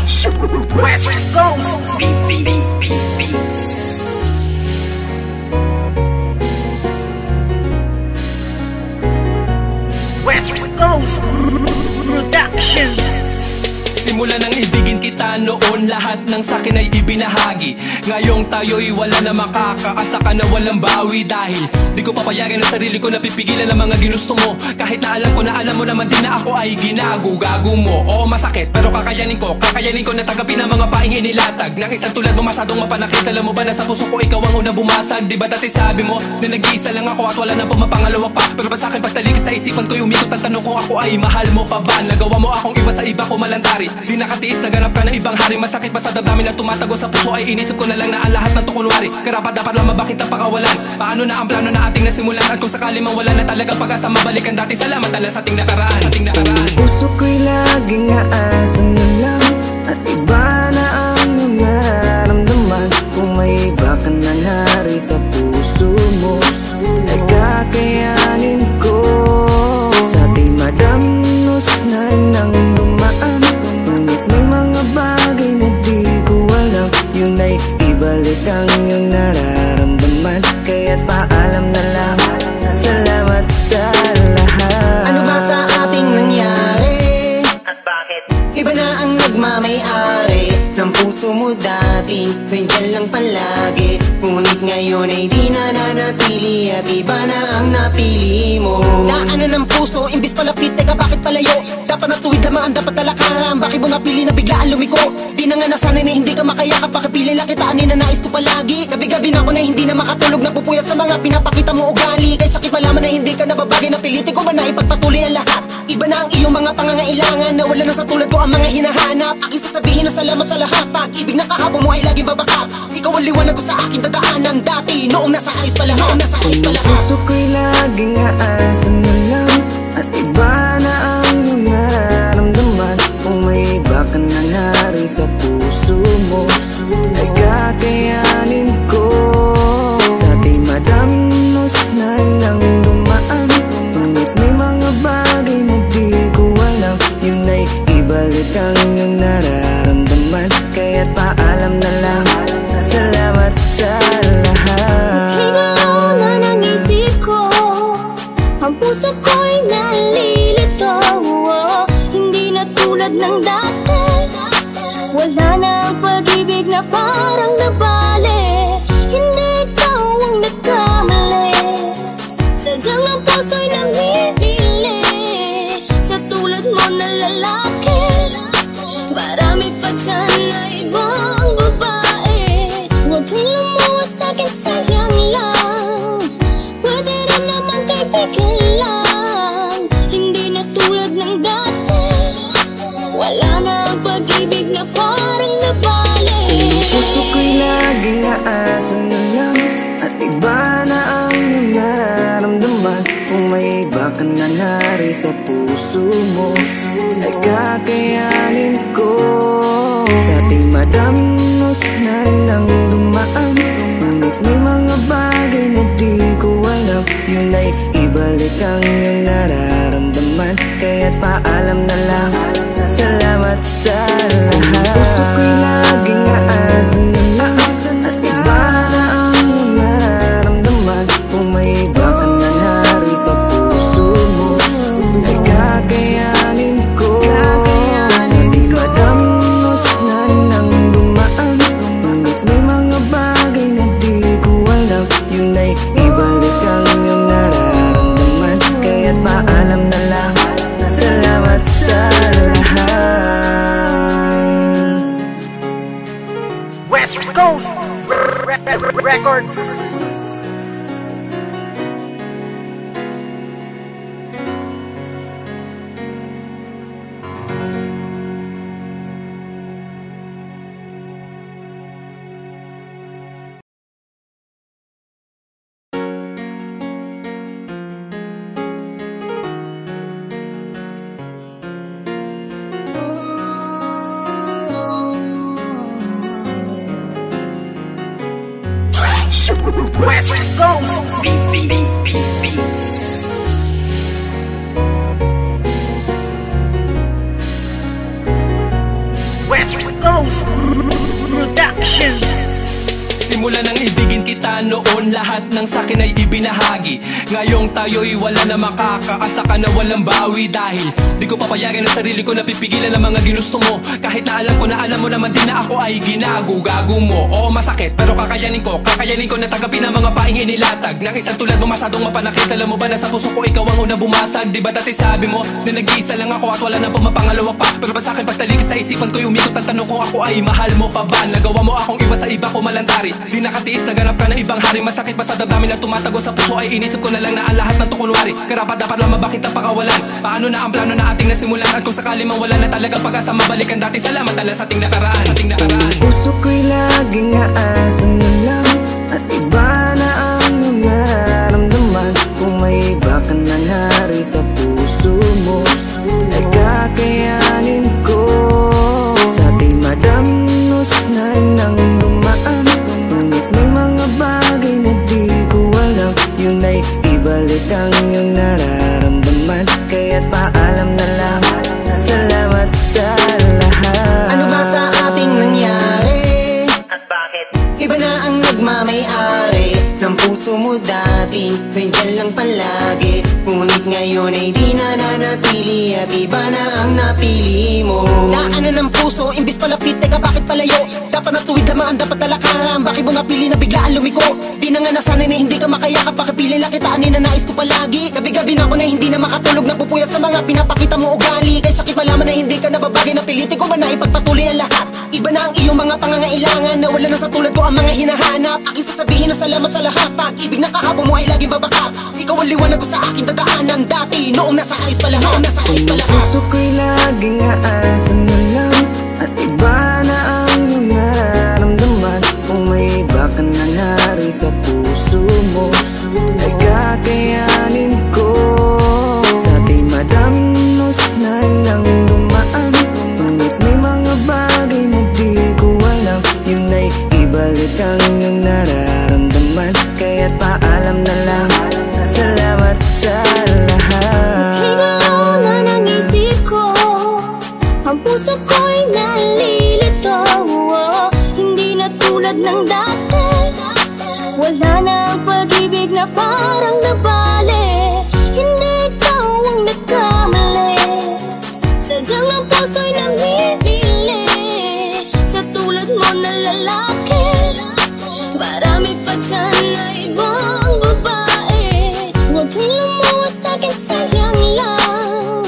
West Coast Beats. West Coast Productions. Simula nang ibigin kita noon, lahat ng sakin ay ibinahagi. Ngayong tayo'y wala na makakaasa ka na walang bawi. Dahil di ko papayagan ang sarili ko na pipigilan ang mga ginusto mo. Kahit na alam ko na alam mo naman din na ako ay ginago-gago mo. Oo masakit pero kakayanin ko na tagapin ang mga paing inilatag ng isang tulad mo masyadong mapanakit. Alam mo ba na sa puso ko ikaw ang unang bumasag? Di ba dati sabi mo na nag-iisa lang ako at wala na pumapangalawa pa? Pero ba't sa'kin pagtalikis sa isipan ko'y umikot ang tanong kung ako ay mahal mo pa ba? Nagawa mo akong iwas sa iba ko malantari. Di nakatiis, naganap ka ng ibang hari. Masakit pa sa damdamin na tumatago sa puso ay inisip ko na lang na ang lahat ng tukunwari. Karapat dapat lang mabakit ang pakawalan. Paano na ang plano na ating nasimulan? At kung sakali mang wala na talagang pag-asa, mabalikan dati. Salamat na lang sa ating nakaraan. Puso ko'y laging aasan na lang at iba na ang nararamdaman. Kung may iba ka na nari sa puso mo ay kakayanin ko. Sa ating madamnos na nang dumaan, ngunit may mga bagay na di ko alam. Yun ay ibalik ang iyong nararamdaman. Kaya't paalam na lang, salamat sa lahat. Ano ba sa ating nangyari? At bakit? Iba na ang nagmamay-ari ng puso mo dati. Nandiyan lang palagi, ngunit ngayon ay di na nanatili. At iba na ang napili mo. Daanan ng puso, imbis palapit, teka bakit palayo? Dapat natuwid lamang ang dapat talakaran. Bakit mo napili na biglaan lumiko? Di na nga nasanay na hindi ka makayakap. Pakipili lang kita, anin na nais ko palagi. Gabi-gabi na ako na hindi na makatulog, napupuyat sa mga pinapakita mo ugali. Kay sakit malaman na hindi ka nababagay, napilitin ko man na ipagpatuloy ang lahat. Iba na ang iyong mga pangangailangan, na wala na sa tulad ko ang mga hinahanap. Aking sasabihin na salamat sa lahat. Pag-ibig na kahapon mo ay laging babaka. Ikaw ang liwanag ko sa aking dadaanan dati. Noong nasa ayos pa lahat, Puso ko'y laging aasan na lang at iba na ang iyong nararamdaman. Kung may iba ka na nari sa puso mo ay kakayanin ko. Sa ating madamnos na nang dumaan, ngunit may mga bagay na di ko alam. Yun ay ibalik ang iyong nararamdaman. Kaya't paalam na lang, salamat sa lahat. Hingalo na ng isip ko, ang puso ko'y nalilito. Hindi na tulad ng dati, wala na ang pag-ibig na parang nabali. Hindi ikaw ang nagkamali, sadyang ang puso'y namimili sa tulad mo na lalaki. Marami pa dyan na ibang babae. Huwag kang lumuwas sa'kin, sayang lang. Pwede rin naman kaibigan lang. Hindi na tulad ng dati, wala na ang pag-ibig na parang nabali. Puso ko'y laging aasan na lang at iba na ang iyong nararamdaman. Kung may iba ka na nari sa puso mo ay kakayanin ko. Sa ating madamnos na nang dumaan, ngunit may mga bagay na di ko alam. Yun ay ibalik ang iyong nararamdaman. Kaya't paalam na lang, salamat sa lahat. Puso ko'y laging aasan na lang at iba na ang iyong nararamdaman. Kung may iba ka na nari sa puso mo ay kakayanin ko. Sa ating madamnos na nang dumaan, ngunit may mga bagay na di ko alam. Yun ay ibalik ang iyong nararamdaman. Kaya't paalam na lang, salamat sa lahat. West Coast Records. West Coast Beats. West Coast Productions. Simula nang ibigin kita noon, lahat ng sakin ay ibinahagi. Ngayong tayo'y wala na makakaasa ka na walang bawi. Dahil di ko papayagan ang sarili ko na pipigilan ang mga ginusto mo. Kahit na alam ko na alam mo naman din na ako ay ginago-gago mo. Oo, masakit pero kakayanin ko na tagapin ang mga paing inilatag ng isang tulad mo masyadong mapanakit. Alam mo ba na sa puso ko ikaw ang unang bumasag? Di ba dati sabi mo na nag-iisa lang ako at wala nang pumapangalawa pa? Pero ba't sa'kin pagtalikis sa isipan ko'y umikot ang tanong kung ako ay mahal mo pa ba? Nagawa mo akong iwas sa iba ko malantari. Di nakatiis, naganap ka ng ibang hari. Masakit ba sa damdamin ang tumatago sa puso ay inisip ko na lang na ang lahat ng tukunwari. Karapat dapat lang mabakit ang pakawalan. Paano na ang plano na ating nasimulan? At kung sakali mang wala na talaga pag-asa mabalikan dati, salamat ala sa ating nakaraan. Puso ko'y laging aasan na lang at iba na ang nararamdaman. Kung may iba ka nang hari sa puso mo ay kakayanin ko. Sa ating madamnos na nang dumaan, ngunit may mga bagay na di ko alam. Yun ay ibalik ang iyong nararamdaman. Kaya't paalam na lang, salamat sa lahat. Ano ba sa ating nangyari? At bakit? Iba na ang nagmamay-ari ng puso mo dati, nandiyan lang palagi. Ngunit ngayon ay di na nanatili at iba na ang napili mo. Daanan ng puso, imbis palapit, teka bakit palayo? Dapat natuwid lamaan, dapat talakaran. Bakit mo napili na biglaan lumiko? Di na nga nasanay na hindi ka makayakap. Bakit pili lang kita, na nais ko palagi? Gabi-gabi na ako na hindi na makatulog, napupuyat sa mga pinapakita mo ugali. Kaya sakit malaman na hindi ka nababagay, napilitin ko man na ipagpatuloy ang lahat. Iba na ang iyong mga pangangailangan, na wala na sa tulad ko ang mga hinahanap. Aking sasabihin na salamat sa lahat. Pag-ibig na kahapon mo ay laging babaka. Ikaw ang liwanag ko sa aking dadaanan dati, noong nasa ayos pa lahat, Puso ko'y laging aasan na lang at iba na ang iyong nararamdaman. Kung may iba ka nang hari sa puso mo ay kakayanin ko. Sa ating madamnos na nang dumaan, ngunit may mga bagay na di ko alam. Yun ay ibalik ang iyong nararamdaman. Kaya't paalam na lang, salamat sa lahat. Higalaw na ng isip ko, ang puso ko'y nalilito. Hindi na tulad ng dati, wala na ang pag-ibig na parang nabali. Hindi ikaw ang nagkamali, sadyang ang puso'y namimili sa tulad mo na lalaki. Marami pa dyan na ibang babae, huwag kang lumuwas sa'kin, sayang lang.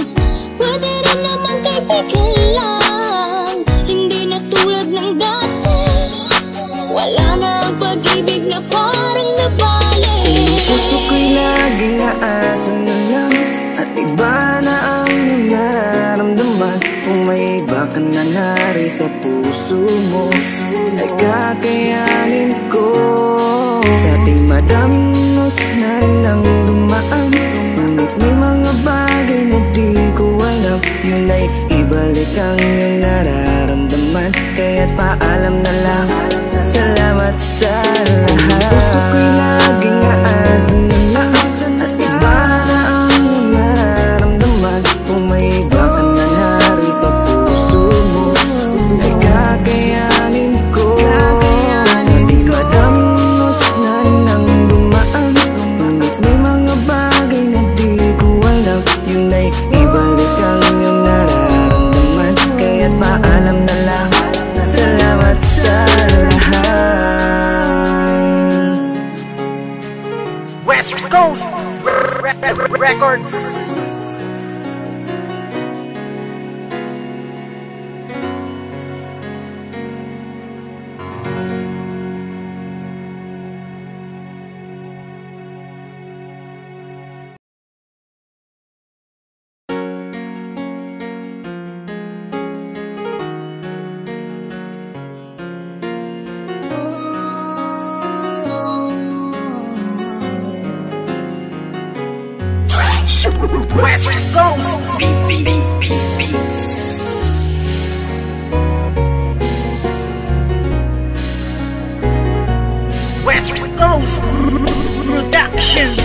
Pwede rin naman kaibigan lang, hindi na tulad ng dati, wala na ang pag-ibig na parang nabali. Puso ko'y laging aasan na lang at iba na ang iyong nararamdaman. Kung may iba ka nang hari sa puso mo ay kakayanin ko. Sa ating madamnos na nang dumaan, ngunit may mga bagay na di ko alam. Yun ay ibalik ang iyong nararamdaman. Kaya't paalam na lang, salamat sa lahat. Puso ko'y laging aasan na lang at iba na ang iyong nararamdaman. Kung may iba ka nang hari sa puso mo ay kakayanin ko. Sa ating madamnos na nang dumaan, ngunit may mga bagay na di ko alam. Yun ay ibalik ang iyong nararamdaman. Kaya't paalam na lang, salamat sa lahat. West Coast Records. West Coast Beats. West Coast Productions.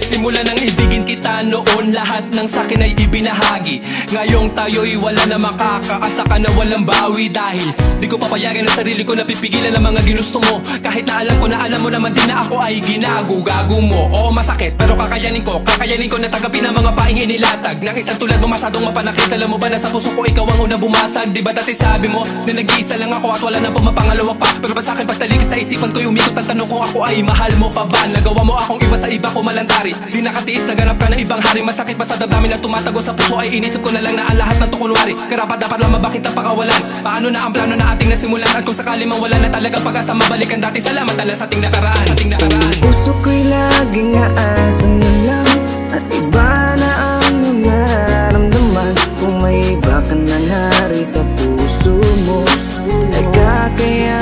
Simula nang ibigin kita kita noon, lahat ng sakin ay ibinahagi. Ngayong tayo'y wala na makakaasa ka na walang bawi. Dahil di ko papayagan ang sarili ko na pipigilan ang mga ginusto mo. Kahit na alam ko na alam mo naman din na ako ay ginago-gago mo. Oo masakit pero kakayanin ko na tagapin ang mga paing inilatag ng isang tulad mo masyadong mapanakit. Alam mo ba na sa puso ko ikaw ang unang bumasag? Di ba dati sabi mo na nag-iisa lang ako at wala nang pumapangalawa pa? Pero ba't sa'kin pagtalikis sa isipan ko'y umikot ang tanong kung ako ay mahal mo pa ba? Nagawa mo akong iwas sa iba ko malantari. Di nakatiis, naganap ka ng ibang hari. Masakit pa sa damdamin at tumatago sa puso ay inisip ko na lang na ang lahat ng tukunwari. Karapat dapat lamang bakit ang pakawalan? Paano na ang plano na ating nasimulan? At kung sakali mang wala na talaga pag-asa mabalikan dati, salamat tala sa ating nakaraan. Puso ko'y laging aasa na lang at iba na ang nararamdaman. Kung may iba ka na nari sa puso mo ay kakaya